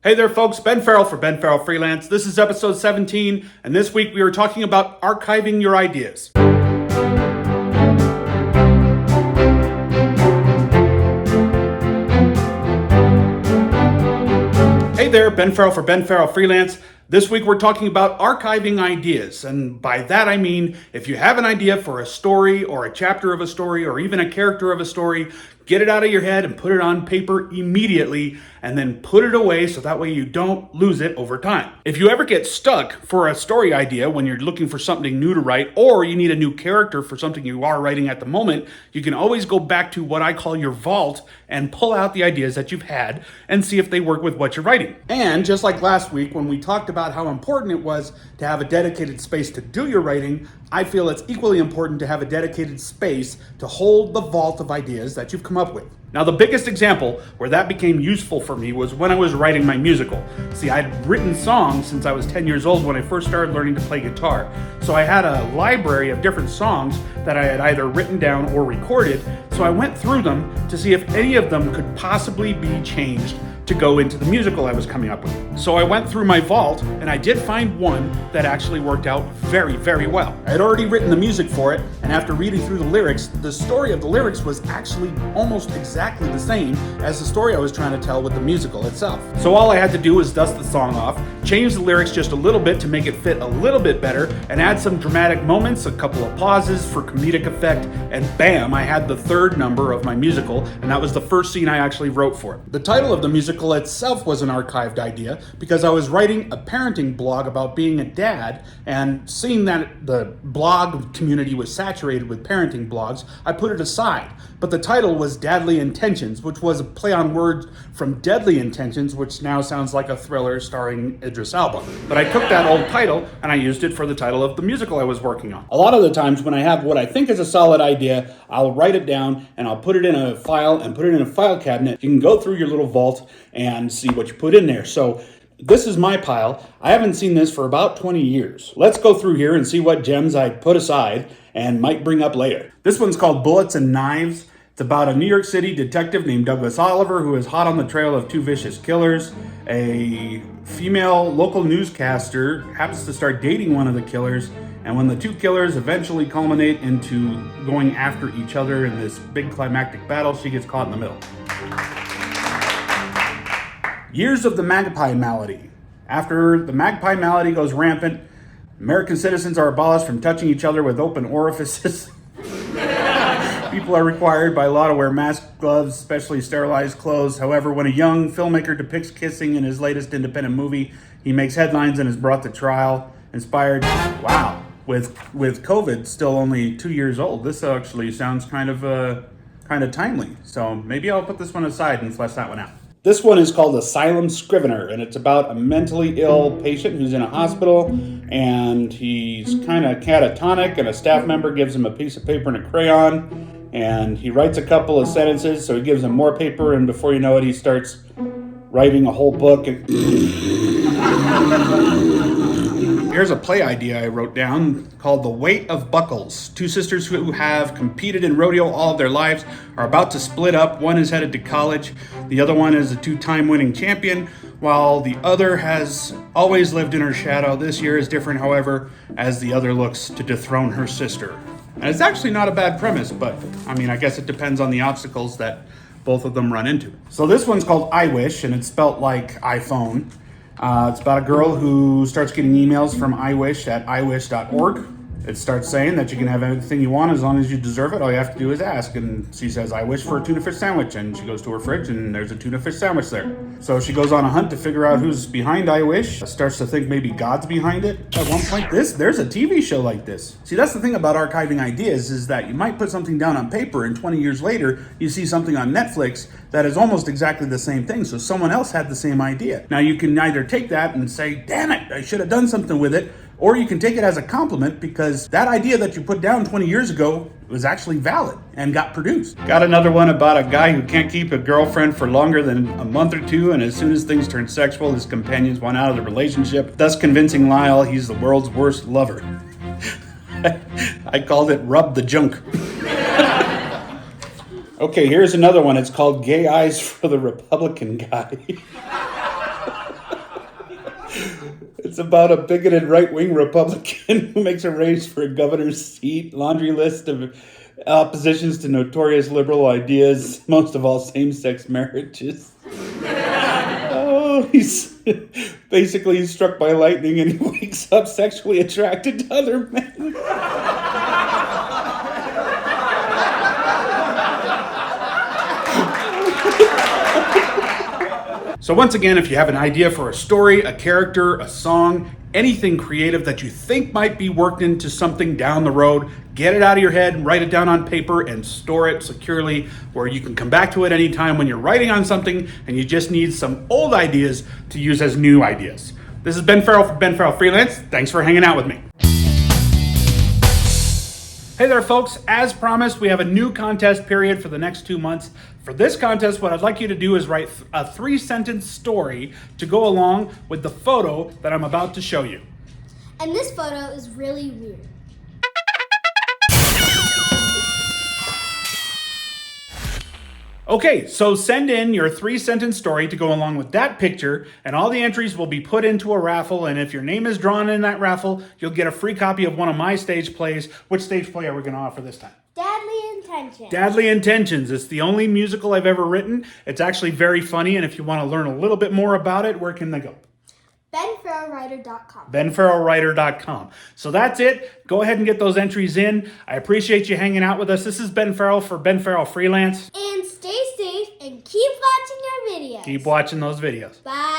Hey there folks, Ben Farrell for Benn Farrell Freelance. This is episode 17, and this week we are talking about archiving your ideas. Hey there, Ben Farrell for Benn Farrell Freelance. This week we're talking about archiving ideas, and by that I mean if you have an idea for a story or a chapter of a story or even a character of a story, get it out of your head and put it on paper immediately and then put it away so that way you don't lose it over time. If you ever get stuck for a story idea when you're looking for something new to write or you need a new character for something you are writing at the moment, you can always go back to what I call your vault and pull out the ideas that you've had and see if they work with what you're writing. And just like last week when we talked about how important it was to have a dedicated space to do your writing, I feel it's equally important to have a dedicated space to hold the vault of ideas that you've come up with. Now, the biggest example where that became useful for me was when I was writing my musical. See, I'd written songs since I was 10 years old when I first started learning to play guitar. So I had a library of different songs that I had either written down or recorded. So I went through them to see if any of them could possibly be changed to go into the musical I was coming up with. So I went through my vault and I did find one that actually worked out very, very well. I had already written the music for it, and after reading through the lyrics, the story of the lyrics was actually almost exactly the same as the story I was trying to tell with the musical itself. So all I had to do was dust the song off, change the lyrics just a little bit to make it fit a little bit better, and add some dramatic moments, a couple of pauses for comedic effect, and bam, I had the third number of my musical, and that was the first scene I actually wrote for it. The title of the musical itself was an archived idea because I was writing a parenting blog about being a dad, and seeing that the blog community was saturated with parenting blogs, I put it aside. But the title was Dadly Intentions, which was a play on words from Deadly Intentions, which now sounds like a thriller starring Idris Elba. But I took that old title and I used it for the title of the musical I was working on. A lot of the times when I have what I think is a solid idea, I'll write it down and I'll put it in a file and put it in a file cabinet. You can go through your little vault and see what you put in there. So this is my pile. I haven't seen this for about 20 years. Let's go through here and see what gems I put aside and might bring up later. This one's called Bullets and Knives. It's about a New York City detective named Douglas Oliver who is hot on the trail of two vicious killers. A female local newscaster happens to start dating one of the killers, and when the two killers eventually culminate into going after each other in this big climactic battle, she gets caught in the middle. Years of the magpie malady. After the magpie malady goes rampant, American citizens are abolished from touching each other with open orifices. People are required by law to wear masks, gloves, specially sterilized clothes. However, when a young filmmaker depicts kissing in his latest independent movie, he makes headlines and is brought to trial. Inspired, wow, with COVID still only 2 years old, this actually sounds kind of timely. So maybe I'll put this one aside and flesh that one out. This one is called Asylum Scrivener, and it's about a mentally ill patient who's in a hospital, and he's kind of catatonic, and a staff member gives him a piece of paper and a crayon, and he writes a couple of sentences, so he gives him more paper, and before you know it, he starts writing a whole book. And here's a play idea I wrote down called The Weight of Buckles. Two sisters who have competed in rodeo all of their lives are about to split up. One is headed to college. The other one is a two-time winning champion, while the other has always lived in her shadow. This year is different, however, as the other looks to dethrone her sister. And it's actually not a bad premise, but I guess it depends on the obstacles that both of them run into. So this one's called I Wish, and it's spelt like iPhone. It's about a girl who starts getting emails from iWish at iwish.org. It starts saying that you can have anything you want as long as you deserve it. All you have to do is ask. And she says, I wish for a tuna fish sandwich. And she goes to her fridge and there's a tuna fish sandwich there. So she goes on a hunt to figure out who's behind I Wish. Starts to think maybe God's behind it. At one point, there's a TV show like this. See, that's the thing about archiving ideas is that you might put something down on paper and 20 years later, you see something on Netflix that is almost exactly the same thing. So someone else had the same idea. Now you can either take that and say, damn it, I should have done something with it. Or you can take it as a compliment because that idea that you put down 20 years ago was actually valid and got produced. Got another one about a guy who can't keep a girlfriend for longer than a month or two, and as soon as things turn sexual, his companions want out of the relationship, thus convincing Lyle he's the world's worst lover. I called it Rub the Junk. Okay, here's another one. It's called Gay Eyes for the Republican Guy. It's about a bigoted right-wing Republican who makes a race for a governor's seat, laundry list of oppositions to notorious liberal ideas, most of all same-sex marriages. Oh, he's basically struck by lightning and he wakes up sexually attracted to other men. So once again, if you have an idea for a story, a character, a song, anything creative that you think might be worked into something down the road, get it out of your head, write it down on paper, and store it securely where you can come back to it anytime when you're writing on something and you just need some old ideas to use as new ideas. This is Ben Farrell from Benn Farrell Freelance. Thanks for hanging out with me. Hey there, folks. As promised, we have a new contest period for the next 2 months. For this contest, what I'd like you to do is write a 3-sentence story to go along with the photo that I'm about to show you. And this photo is really weird. Okay, so send in your 3-sentence story to go along with that picture, and all the entries will be put into a raffle, and if your name is drawn in that raffle, you'll get a free copy of one of my stage plays. Which stage play are we going to offer this time? Deadly Intentions. Deadly Intentions. It's the only musical I've ever written. It's actually very funny, and if you want to learn a little bit more about it, where can they go? BennFarrellWriter.com. BennFarrellWriter.com. So that's it. Go ahead and get those entries in. I appreciate you hanging out with us. This is Ben Farrell for Benn Farrell Freelance. And stay safe and keep watching our videos. Keep watching those videos. Bye.